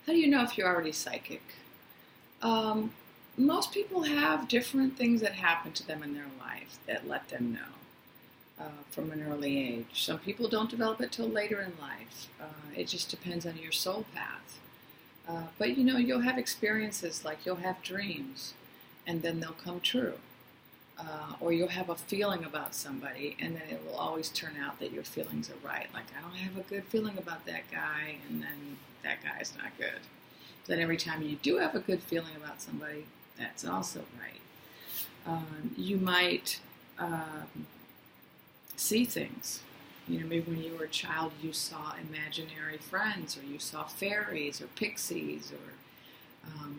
How do you know if you're already psychic? Um, Most people have different things that happen to them in their life that let them know from an early age. Some people don't develop it till later in life. It just depends on your soul path. But you'll have experiences like you'll have dreams and then they'll come true. Or you'll have a feeling about somebody and then it will always turn out that your feelings are right. Like, I don't have a good feeling about that guy, and then that guy's not good. Then every time you do have a good feeling about somebody, that's also right. You might see things. Maybe when you were a child, you saw imaginary friends, or you saw fairies or pixies, or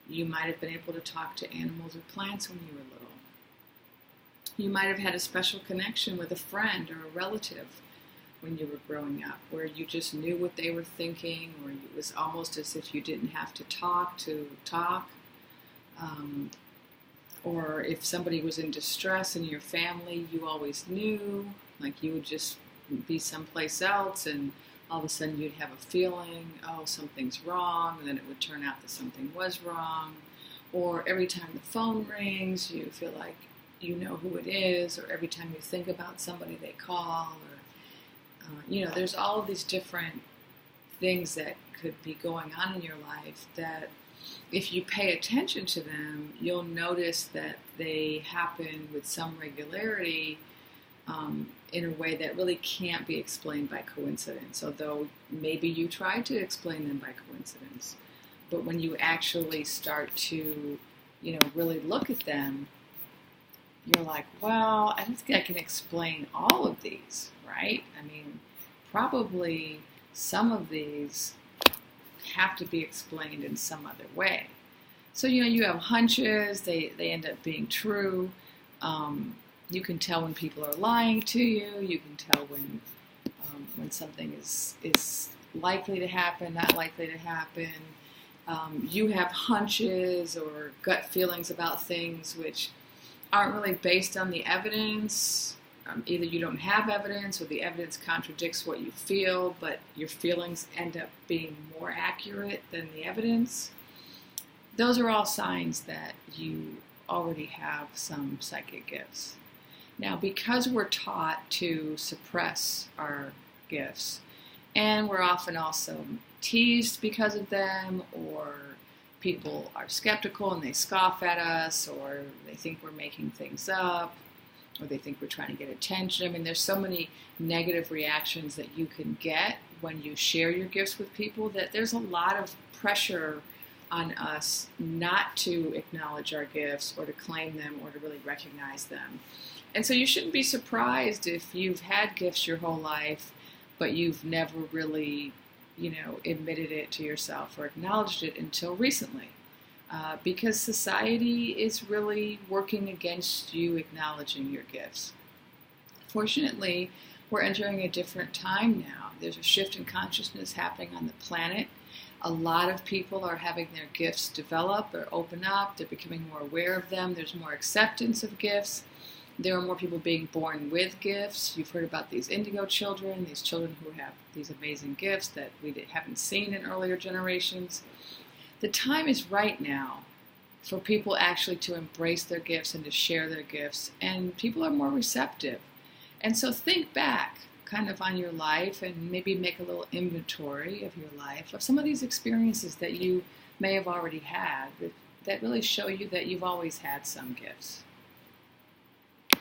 you might have been able to talk to animals or plants when you were little. You might have had a special connection with a friend or a relative when you were growing up, where you just knew what they were thinking, or it was almost as if you didn't have to talk to talk. Or if somebody was in distress in your family, you always knew, like you would just be someplace else and all of a sudden you'd have a feeling, oh, something's wrong, and then it would turn out that something was wrong. Or every time the phone rings, you feel like you know who it is, or every time you think about somebody they call, or there's all of these different things that could be going on in your life that if you pay attention to them, you'll notice that they happen with some regularity in a way that really can't be explained by coincidence, although maybe you tried to explain them by coincidence. But when you actually start to, really look at them, you're like, well, I don't think I can explain all of these, right? I mean, probably some of these have to be explained in some other way. So, you have hunches, they end up being true. You can tell when people are lying to you. You can tell when something is likely to happen, not likely to happen. You have hunches or gut feelings about things which aren't really based on the evidence. Either you don't have evidence or the evidence contradicts what you feel, but your feelings end up being more accurate than the evidence. Those are all signs that you already have some psychic gifts. Now, because we're taught to suppress our gifts, and we're often also teased because of them, or people are skeptical and they scoff at us, or they think we're making things up, or they think we're trying to get attention. I mean, there's so many negative reactions that you can get when you share your gifts with people that there's a lot of pressure on us not to acknowledge our gifts or to claim them or to really recognize them. And so you shouldn't be surprised if you've had gifts your whole life, but you've never really, admitted it to yourself or acknowledged it until recently. Because society is really working against you acknowledging your gifts. Fortunately, we're entering a different time now. There's a shift in consciousness happening on the planet. A lot of people are having their gifts develop or open up. They're becoming more aware of them. There's more acceptance of gifts. There are more people being born with gifts. You've heard about these indigo children, these children who have these amazing gifts that we haven't seen in earlier generations. The time is right now for people actually to embrace their gifts and to share their gifts, and people are more receptive. And so think back kind of on your life and maybe make a little inventory of your life, of some of these experiences that you may have already had that really show you that you've always had some gifts.